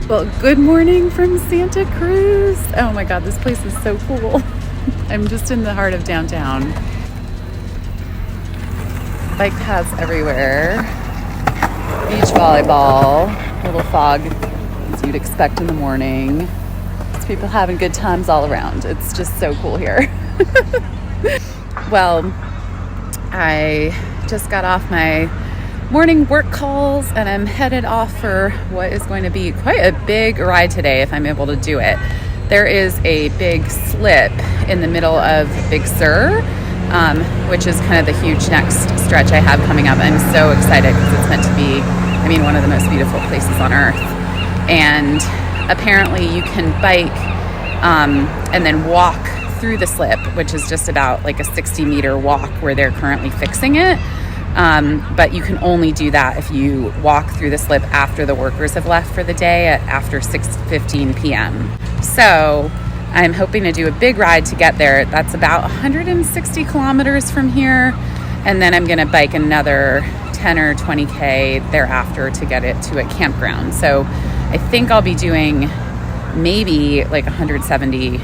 Well, good morning from Santa Cruz. Oh my God, this place is so cool. I'm just in the heart of downtown. Bike paths everywhere. Beach volleyball. Little fog, as you'd expect in the morning. Just people having good times all around. It's just so cool here. Well, I just got off my morning work calls and I'm headed off for what is going to be quite a big ride today if I'm able to do it. There is a big slip in the middle of Big Sur, which is kind of the huge next stretch I have coming up. I'm so excited because it's meant to be, one of the most beautiful places on earth. And apparently you can bike and then walk through the slip, which is just about like a 60-meter walk where they're currently fixing it. But you can only do that if you walk through the slip after the workers have left for the day after 6:15 p.m. So I'm hoping to do a big ride to get there. That's about 160 kilometers from here. And then I'm going to bike another 10 or 20K thereafter to get it to a campground. So I think I'll be doing maybe like 170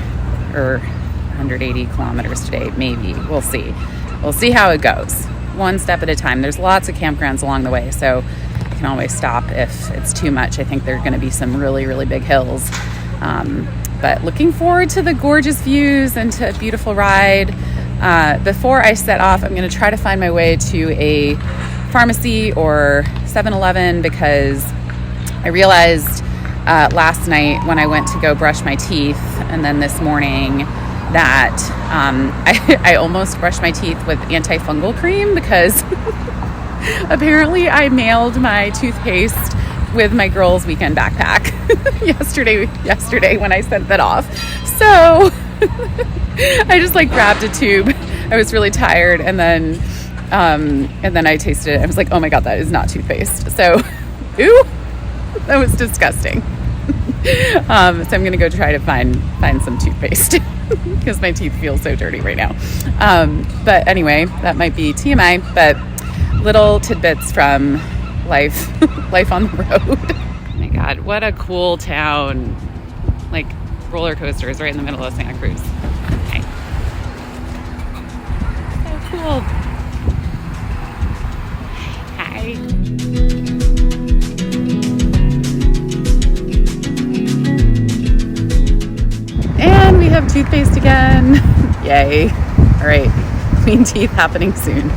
or 180 kilometers today. Maybe. We'll see. We'll see how it goes. One step at a time. There's lots of campgrounds along the way, so you can always stop if it's too much. I think there are going to be some really, really big hills. But looking forward to the gorgeous views and to a beautiful ride. Before I set off, I'm going to try to find my way to a pharmacy or 7-Eleven because I realized last night when I went to go brush my teeth and then this morning that I almost brushed my teeth with antifungal cream because apparently I mailed my toothpaste with my girls' weekend backpack yesterday when I sent that off. So I just grabbed a tube. I was really tired and then I tasted it. I was like, oh my God, that is not toothpaste. So, ooh, that was disgusting. So I'm going to go try to find some toothpaste because my teeth feel so dirty right now. But anyway, that might be TMI, but little tidbits from life on the road. Oh my God, what a cool town. Roller coasters right in the middle of Santa Cruz. Okay. So cool. Hi. And we have toothpaste again. Yay. All right. Clean teeth happening soon.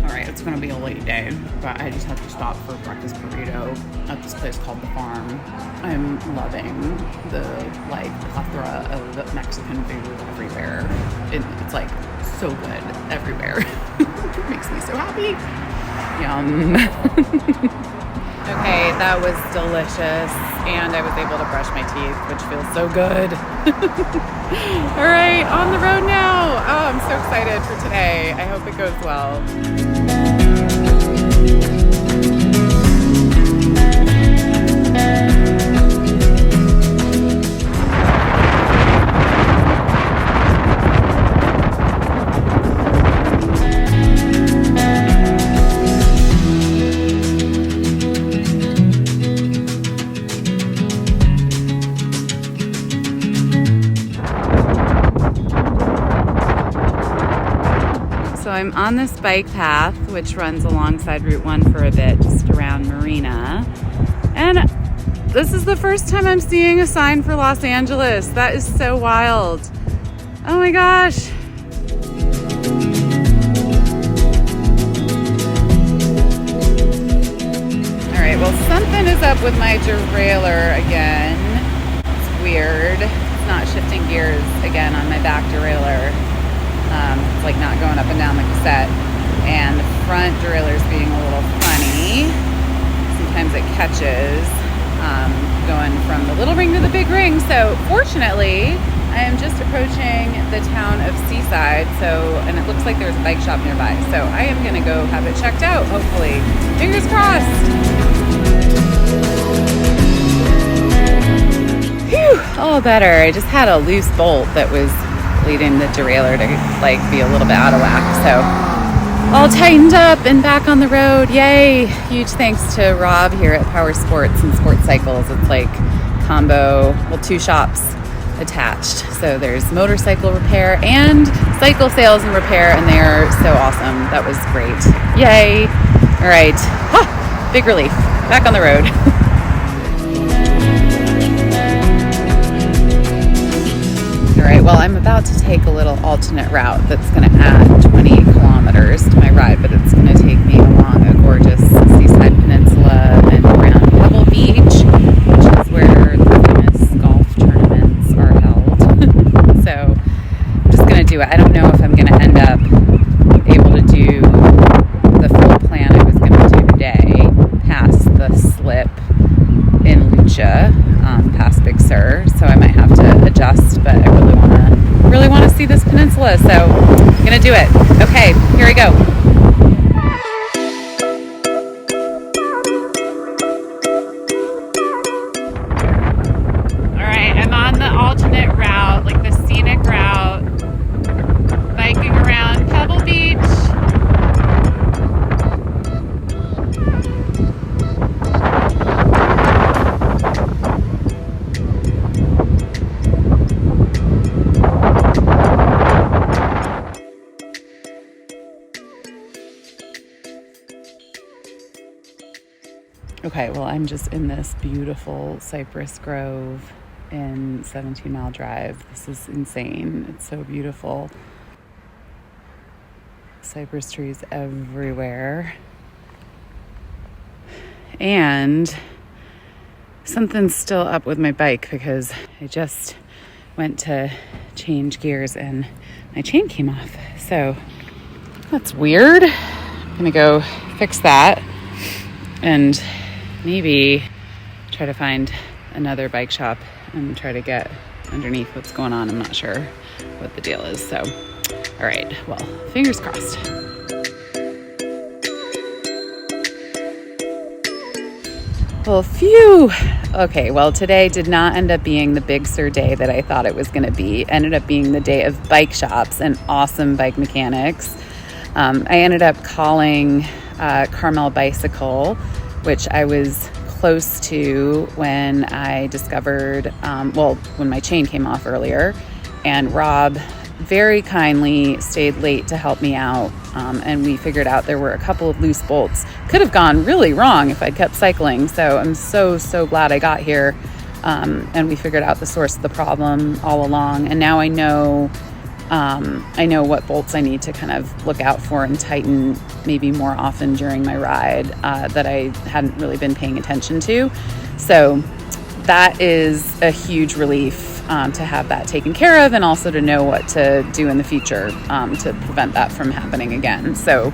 All right. It's going to be a late day, but I just have to stop for breakfast burrito at this place called The Farm. I'm loving the plethora of Mexican food everywhere. It's so good everywhere. It makes me so happy. Yum. Okay, that was delicious, and I was able to brush my teeth, which feels so good. All right, on the road now. Oh, I'm so excited for today. I hope it goes well. So I'm on this bike path, which runs alongside Route 1 for a bit, just around Marina. And this is the first time I'm seeing a sign for Los Angeles. That is so wild. Oh my gosh. All right, well, something is up with my derailleur again. It's weird. It's not shifting gears again on my back derailleur. It's not going up and down the cassette, and the front derailleur is being a little funny. Sometimes it catches going from the little ring to the big ring. So fortunately, I am just approaching the town of Seaside, and it looks like there's a bike shop nearby. So I am going to go have it checked out, hopefully. Fingers crossed. all better. I just had a loose bolt that was leading the derailleur to like be a little bit out of whack. So all tightened up and back on the road. Yay. Huge thanks to Rob here at Power Sports and Sports Cycles. It's like combo, well, 2 shops attached. So there's motorcycle repair and cycle sales and repair, and they are so awesome. That was great. Yay. All right. Big relief. Back on the road. All right, well, I'm about to take a little alternate route that's going to add 20 kilometers to my ride, but it's going to take me along a gorgeous seaside peninsula and around Pebble Beach, which is where the famous golf tournaments are held. So I'm just going to do it. I don't know if I'm going to end up able to do the full plan I was going to do today, past the slip in Lucia, past Big Sur, so I might have to adjust, but I really want to see this peninsula, so I'm gonna do it. Okay, here we go. All right, I'm on the alternate route, like the scenic route, biking around Pebble Beach. Okay, well, I'm just in this beautiful cypress grove in 17 Mile Drive. This is insane. It's so beautiful. Cypress trees everywhere. And something's still up with my bike because I just went to change gears and my chain came off. So that's weird. I'm gonna go fix that and maybe try to find another bike shop and try to get underneath what's going on. I'm not sure what the deal is. So, all right, well, fingers crossed. Well, phew. Okay, well, today did not end up being the Big Sur day that I thought it was going to be. Ended up being the day of bike shops and awesome bike mechanics. I ended up calling Carmel Bicycle, which I was close to when I discovered, when my chain came off earlier. And Rob very kindly stayed late to help me out. And we figured out there were a couple of loose bolts. Could have gone really wrong if I'd kept cycling. So I'm so glad I got here. And we figured out the source of the problem all along. And now I know what bolts I need to kind of look out for and tighten maybe more often during my ride that I hadn't really been paying attention to. So that is a huge relief to have that taken care of, and also to know what to do in the future to prevent that from happening again. So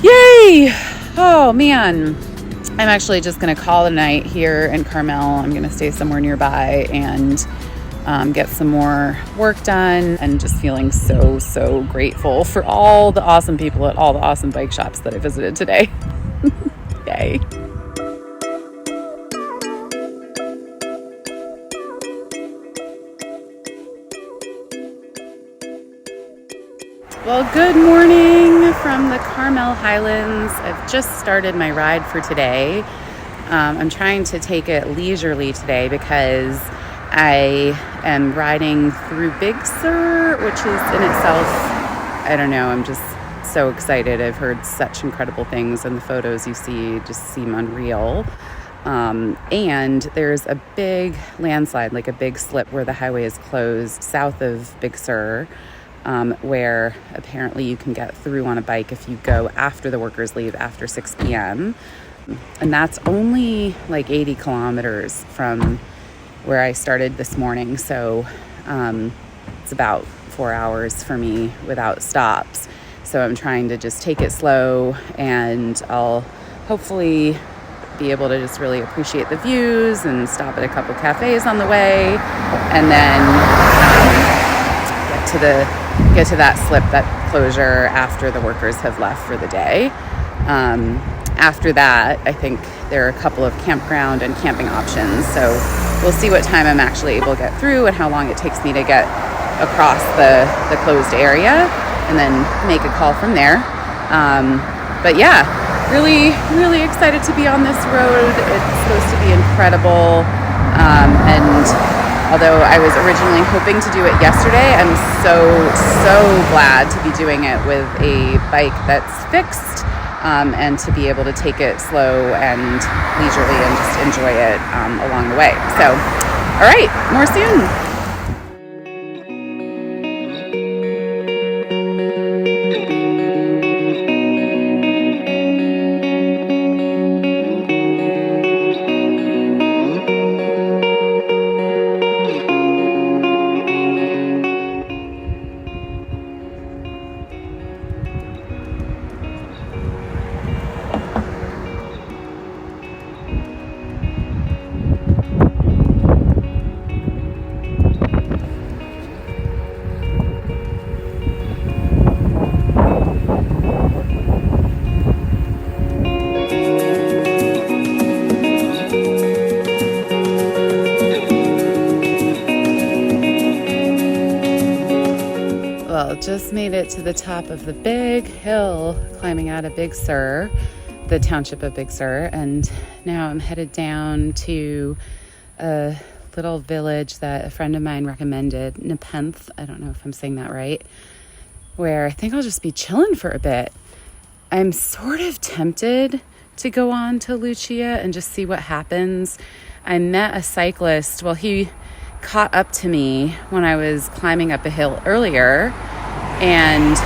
yay! Oh man, I'm actually just going to call it a night here in Carmel. I'm going to stay somewhere nearby and get some more work done, and just feeling so grateful for all the awesome people at all the awesome bike shops that I visited today. Yay. Well, good morning from the Carmel Highlands. I've just started my ride for today. I'm trying to take it leisurely today because I am riding through Big Sur, which is in itself, I don't know, I'm just so excited. I've heard such incredible things, and the photos you see just seem unreal. And there's a big landslide, like a big slip where the highway is closed south of Big Sur, where apparently you can get through on a bike if you go after the workers leave after 6 p.m. And that's only like 80 kilometers from where I started this morning. So it's about 4 hours for me without stops. So I'm trying to just take it slow, and I'll hopefully be able to just really appreciate the views and stop at a couple cafes on the way, and then get to that slip, that closure after the workers have left for the day. after that, I think there are a couple of campground and camping options. So we'll see what time I'm actually able to get through and how long it takes me to get across the closed area, and then make a call from there. But yeah, really, really excited to be on this road. It's supposed to be incredible. And although I was originally hoping to do it yesterday, I'm so glad to be doing it with a bike that's fixed, and to be able to take it slow and leisurely and just enjoy it along the way. So, all right, more soon. Just made it to the top of the big hill climbing out of Big Sur, the township of Big Sur, and now I'm headed down to a little village that a friend of mine recommended, Nepenthe, I don't know if I'm saying that right, where I think I'll just be chilling for a bit. I'm sort of tempted to go on to Lucia and just see what happens. I met a cyclist, well, he caught up to me when I was climbing up a hill earlier, and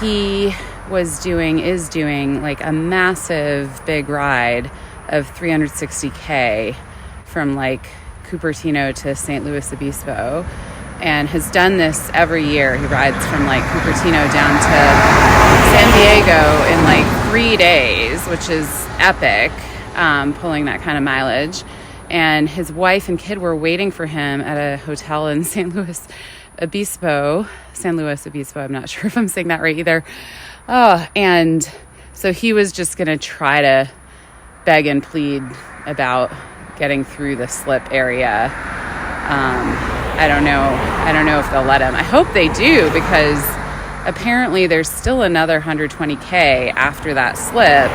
he is doing like a massive big ride of 360K from like Cupertino to St. Louis Obispo, and has done this every year. He rides from like Cupertino down to San Diego in like 3 days, which is epic, pulling that kind of mileage. And his wife and kid were waiting for him at a hotel in San Luis Obispo, I'm not sure if I'm saying that right either. And so he was just going to try to beg and plead about getting through the slip area. I don't know if they'll let him. I hope they do, because apparently there's still another 120K after that slip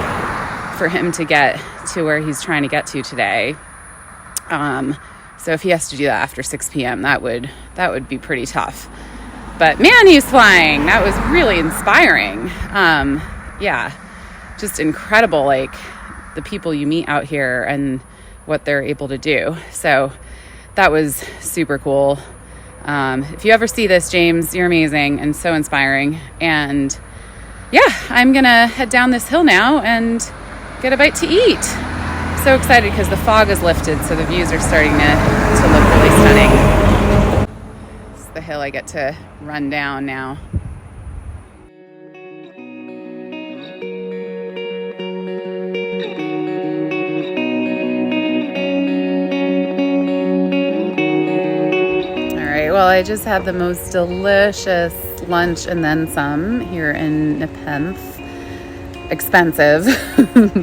for him to get to where he's trying to get to today. So if he has to do that after 6 p.m., that would be pretty tough. But man, he's flying. That was really inspiring. Yeah, just incredible, like the people you meet out here and what they're able to do. So that was super cool. If you ever see this, James, you're amazing and so inspiring. And yeah, I'm gonna head down this hill now and get a bite to eat. So excited because the fog is lifted, so the views are starting to look really stunning. It's the hill I get to run down now. All right, well, I just had the most delicious lunch and then some here in Nepenthe. Expensive,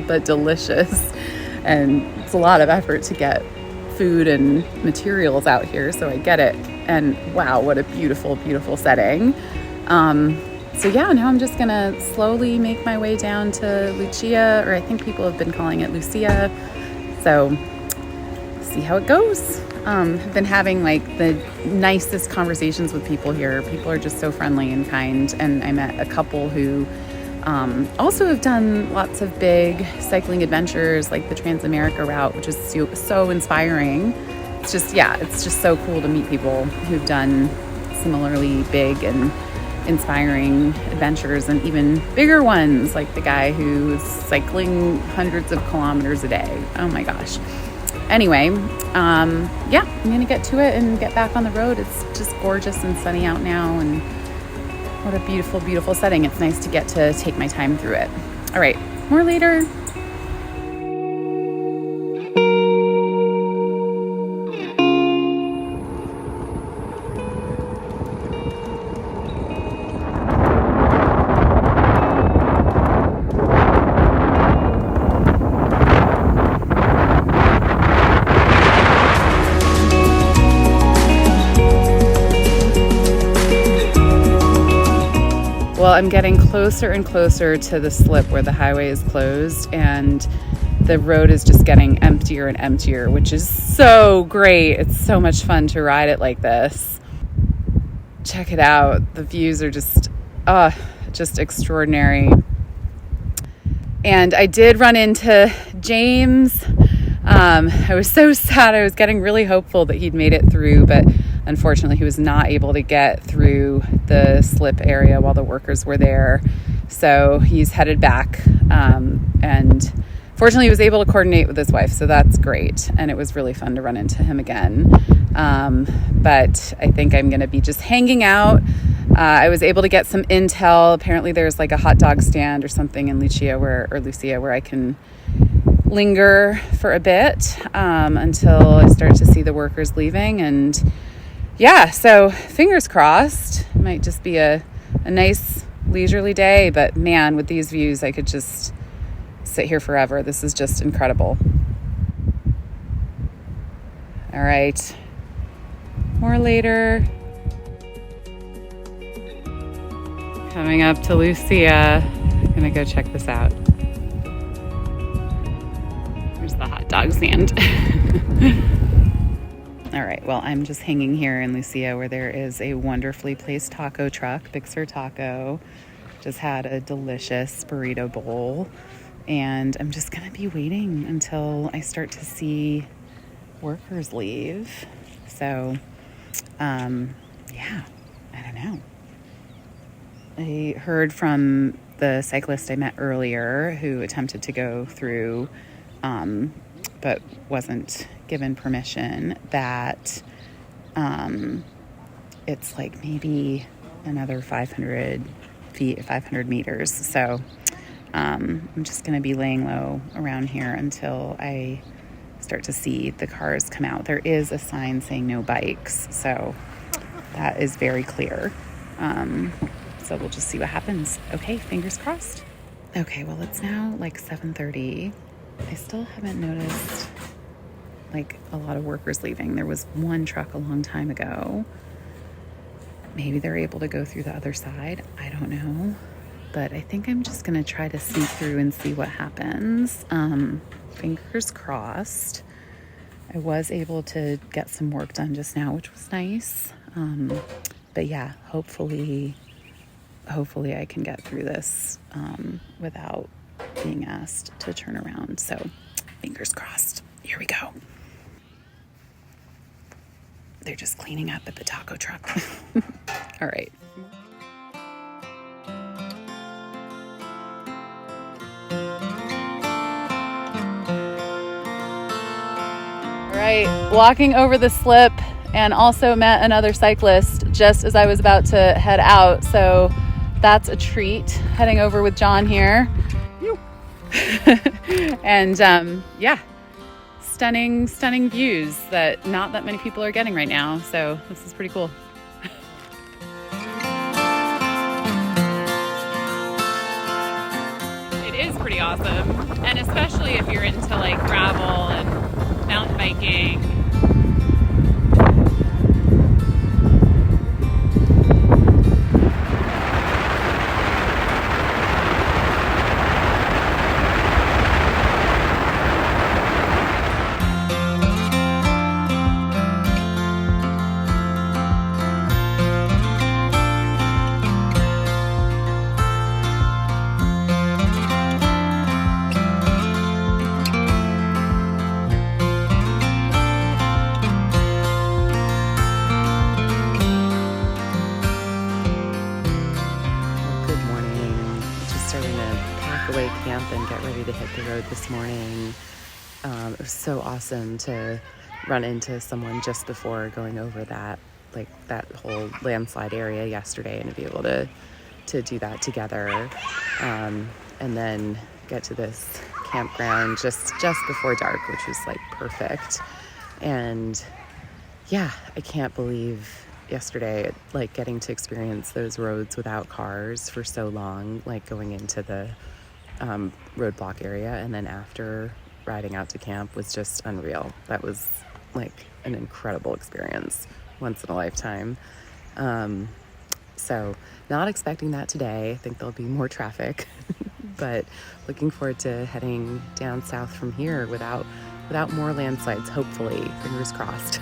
but delicious. And it's a lot of effort to get food and materials out here, so I get it. And wow, what a beautiful, beautiful setting. So yeah, now I'm just gonna slowly make my way down to Lucia, or I think people have been calling it Lucia. So see how it goes. I've been having like the nicest conversations with people here. People are just so friendly and kind. And I met a couple who also have done lots of big cycling adventures, like the Trans-America route, which is so inspiring. It's just so cool to meet people who've done similarly big and inspiring adventures, and even bigger ones, like the guy who's cycling hundreds of kilometers a day. Oh my gosh. Anyway, yeah, I'm gonna get to it and get back on the road. It's just gorgeous and sunny out now, and what a beautiful, beautiful setting. It's nice to get to take my time through it. All right, more later. Well, I'm getting closer and closer to the slip where the highway is closed, and the road is just getting emptier and emptier, which is so great. It's so much fun to ride it like this. Check it out. The views are just extraordinary. And I did run into James. I was so sad. I was getting really hopeful that he'd made it through, but unfortunately he was not able to get through the slip area while the workers were there. So he's headed back. And fortunately he was able to coordinate with his wife, so that's great. And it was really fun to run into him again. But I think I'm going to be just hanging out. I was able to get some intel. Apparently there's like a hot dog stand or something in Lucia where I can linger for a bit until I start to see the workers leaving. And yeah, so fingers crossed. It might just be a nice leisurely day, but man, with these views I could just sit here forever. This is just incredible. All right, more later. Coming up to Lucia. I'm gonna go check this out. There's the hot dog stand. All right, well, I'm just hanging here in Lucia where there is a wonderfully placed taco truck, Big Sur Taco. Just had a delicious burrito bowl, and I'm just gonna be waiting until I start to see workers leave. So, yeah, I don't know. I heard from the cyclist I met earlier who attempted to go through, but wasn't given permission, that it's like maybe another 500 feet, 500 meters. So I'm just going to be laying low around here until I start to see the cars come out. There is a sign saying no bikes, so that is very clear. So we'll just see what happens. Okay, fingers crossed. Okay, well, it's now like 7:30. I still haven't noticed like a lot of workers leaving. There was one truck a long time ago. Maybe they're able to go through the other side. I don't know. But I think I'm just going to try to sneak through and see what happens. Fingers crossed. I was able to get some work done just now, which was nice. But yeah, hopefully I can get through this without being asked to turn around. So fingers crossed. Here we go. They're just cleaning up at the taco truck. All right. All right, walking over the slip, and also met another cyclist just as I was about to head out. So that's a treat, heading over with John here. And yeah, stunning views that not that many people are getting right now. So this is pretty cool. It is pretty awesome. And especially if you're into like gravel and mountain biking. Camp and get ready to hit the road this morning. It was so awesome to run into someone just before going over that whole landslide area yesterday, and to be able to do that together, and then get to this campground just before dark, which was like perfect. And yeah, I can't believe yesterday, like getting to experience those roads without cars for so long, like going into the roadblock area, and then after riding out to camp was just unreal. That was like an incredible experience, once in a lifetime. So not expecting that today. I think there'll be more traffic, but looking forward to heading down south from here without more landslides, hopefully, fingers crossed.